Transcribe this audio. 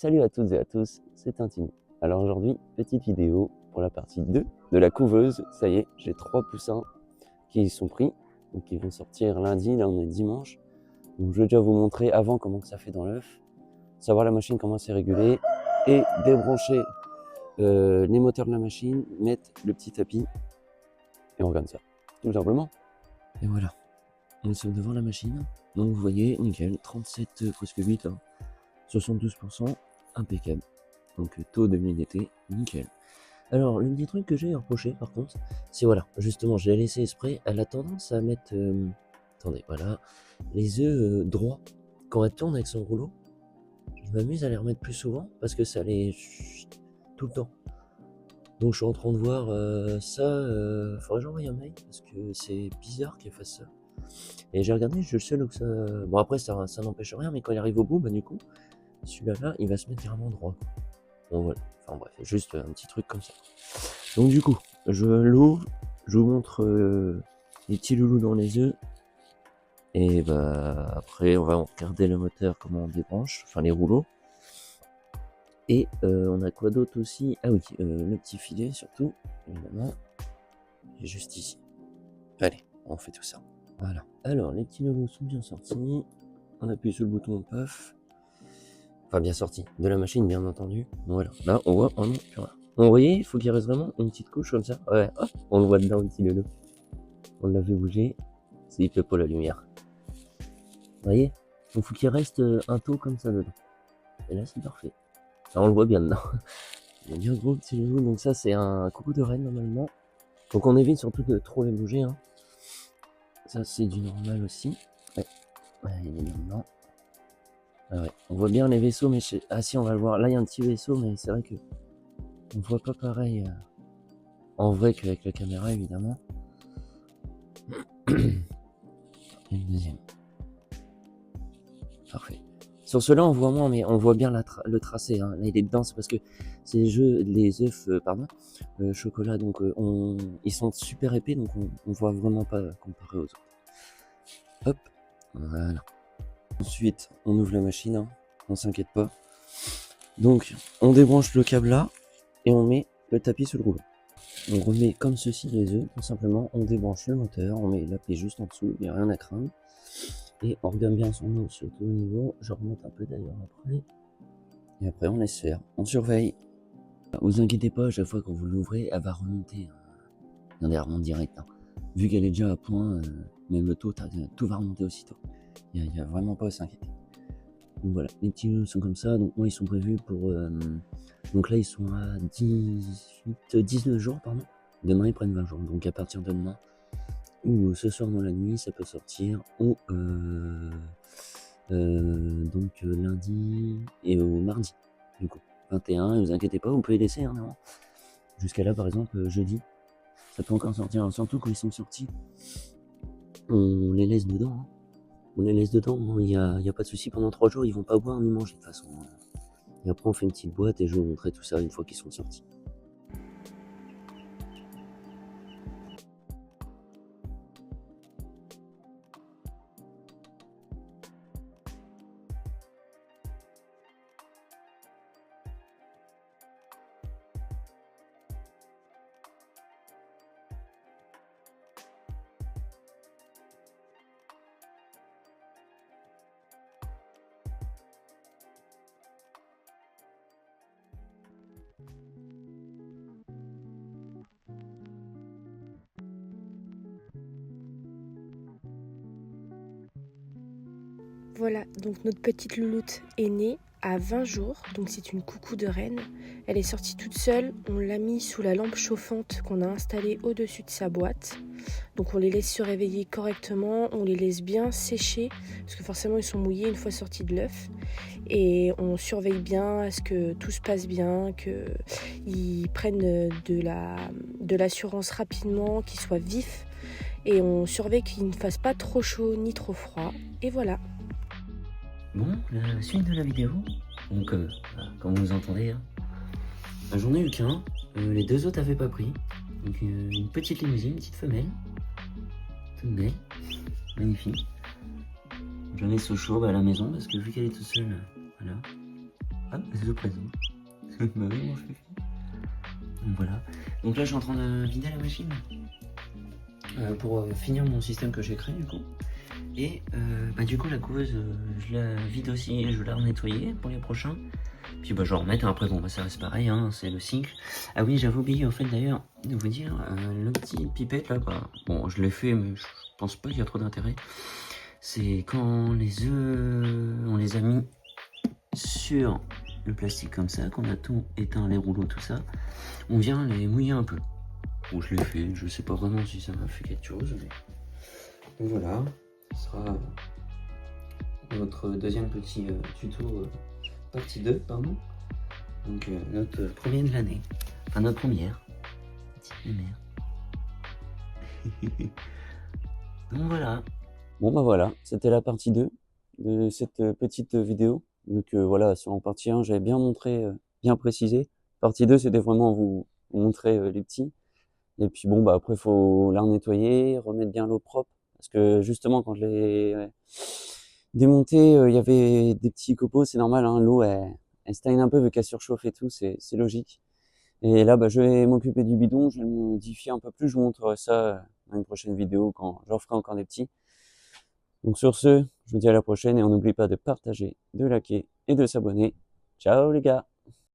Salut à toutes et à tous, c'est Tintinou. Alors aujourd'hui, petite vidéo pour la partie 2 de la couveuse. Ça y est, j'ai 3 poussins qui y sont pris. Donc ils vont sortir lundi, là on est dimanche. Donc je vais déjà vous montrer avant comment que ça fait dans l'œuf. Savoir la machine comment c'est régulé. Et débrancher les moteurs de la machine, mettre le petit tapis. Et on regarde ça, tout simplement. Et voilà, nous sommes devant la machine. Donc vous voyez, nickel, 37, presque 8, hein, 72%, impeccable. Donc taux de l'unité, nickel. Alors le petit truc que j'ai reproché par contre, c'est voilà, justement je l'ai laissé exprès, elle a tendance à mettre, attendez, voilà, les œufs droits. Quand elle tourne avec son rouleau, je m'amuse à les remettre plus souvent parce que ça les tout le temps. Donc je suis en train de voir ça, faudrait que j'envoie un mail parce que c'est bizarre qu'elle fasse ça. Et j'ai regardé, je suis le seul où ça... Bon après ça n'empêche rien, mais quand il arrive au bout, bah du coup, celui-là, il va se mettre carrément droit. Bon voilà, enfin bref, juste un petit truc comme ça. Donc du coup, je l'ouvre, je vous montre les petits loulous dans les œufs. Et bah après, on va regarder le moteur, comment on débranche, enfin les rouleaux. Et on a quoi d'autre aussi? Ah oui, le petit filet surtout, évidemment. Juste ici. Allez, on fait tout ça. Voilà. Alors, les petits loulous sont bien sortis. On appuie sur le bouton puff. Enfin, bien sorti. De la machine, bien entendu. Voilà. Là, on voit, on voyez, il faut qu'il reste vraiment une petite couche comme ça. Ouais, hop, on le voit dedans, le petit loulou. On l'a vu bouger. C'est il peut pas la lumière. Vous voyez? Il faut qu'il reste un taux comme ça dedans. Et là, c'est parfait. Là, on le voit bien dedans. Il y a bien gros petit loulou. Donc ça, c'est un coucou de reine, normalement. Donc on évite surtout de trop les bouger. Hein. Ça, c'est du normal aussi. Ouais, ouais, il est bien dedans. Ah ouais. On voit bien les vaisseaux, mais ah si, on va le voir. Là, il y a un petit vaisseau, mais c'est vrai que on voit pas pareil en vrai qu'avec la caméra, évidemment. Et le deuxième. Parfait. Sur ceux-là, on voit moins, mais on voit bien le tracé. Hein. Là, il est dedans, c'est parce que c'est les œufs, chocolat, donc ils sont super épais, donc on voit vraiment pas comparé aux autres. Hop, voilà. Ensuite, on ouvre la machine, hein. On s'inquiète pas. Donc, on débranche le câble là, et on met le tapis sur le rouleau. On remet comme ceci les œufs, tout simplement, on débranche le moteur, on met la pile juste en dessous, il n'y a rien à craindre. Et on regarde bien son eau, surtout au niveau, je remonte un peu d'ailleurs après. Et après on laisse faire, on surveille. Vous inquiétez pas, à chaque fois que vous l'ouvrez, elle va remonter. Elle remonte direct. Hein. Vu qu'elle est déjà à point, même le taux, tout va remonter aussitôt. Il n'y a vraiment pas à s'inquiéter. Donc voilà, les petits œufs sont comme ça, donc moi ils sont prévus pour... donc là ils sont à 19 jours, pardon. Demain ils prennent 20 jours, donc à partir de demain, ou ce soir dans la nuit, ça peut sortir, ou donc lundi et au mardi, du coup, 21, et vous inquiétez pas, vous pouvez laisser, hein, non. Jusqu'à là, par exemple, jeudi, ça peut encore sortir, alors, surtout quand ils sont sortis, on les laisse dedans, hein. On les laisse dedans, il n'y a pas de souci, pendant 3 jours, ils vont pas boire ni manger de toute façon. Et après, on fait une petite boîte et je vous montrerai tout ça une fois qu'ils sont sortis. Voilà, donc notre petite louloute est née à 20 jours, donc c'est une coucou de reine. Elle est sortie toute seule, on l'a mis sous la lampe chauffante qu'on a installée au-dessus de sa boîte. Donc on les laisse se réveiller correctement, on les laisse bien sécher, parce que forcément ils sont mouillés une fois sortis de l'œuf. Et on surveille bien à ce que tout se passe bien, qu'ils prennent de l'assurance rapidement, qu'ils soient vifs. Et on surveille qu'ils ne fassent pas trop chaud ni trop froid. Et voilà. Bon, la suite de la vidéo, donc comme vous entendez, hein, j'en ai eu qu'un, les deux autres avaient pas pris, donc une petite limousine, une petite femelle, toute belle, magnifique. J'en ai sous chaud à la maison parce que vu qu'elle est toute seule, voilà. Hop, je présente. Bah oui, mon chouchou. Donc voilà. Donc là, je suis en train de vider la machine pour finir mon système que j'ai créé du coup. Et bah, du coup, la couveuse, je la vide aussi, je vais la nettoyer pour les prochains. Puis bah, je vais remettre. Après, bon, bah, ça reste pareil, hein, c'est le cycle. Ah oui, j'avais oublié en fait d'ailleurs de vous dire, le petit pipette là, bah, bon, je l'ai fait, mais je pense pas qu'il y a trop d'intérêt. C'est quand les œufs, on les a mis sur le plastique comme ça, qu'on a tout éteint, les rouleaux, tout ça, on vient les mouiller un peu. Bon, je l'ai fait, je sais pas vraiment si ça m'a fait quelque chose, mais donc voilà, ce sera notre deuxième petit tuto, partie 2, pardon. Donc notre premier de l'année, enfin notre première petite lumière. Donc voilà. Bon bah voilà, c'était la partie 2 de cette petite vidéo. Donc voilà, sur en partie 1, j'avais bien montré, bien précisé. Partie 2, c'était vraiment vous montrer les petits. Et puis bon, bah après, il faut la nettoyer, remettre bien l'eau propre. Parce que justement, quand je l'ai démonté, il y avait des petits copeaux, c'est normal, hein, l'eau, elle stagne un peu vu qu'elle surchauffe et tout, c'est logique. Et là, bah, je vais m'occuper du bidon, je vais le modifier un peu plus, je vous montrerai ça dans une prochaine vidéo quand j'en ferai encore des petits. Donc sur ce, je vous dis à la prochaine et on n'oublie pas de partager, de liker et de s'abonner. Ciao les gars!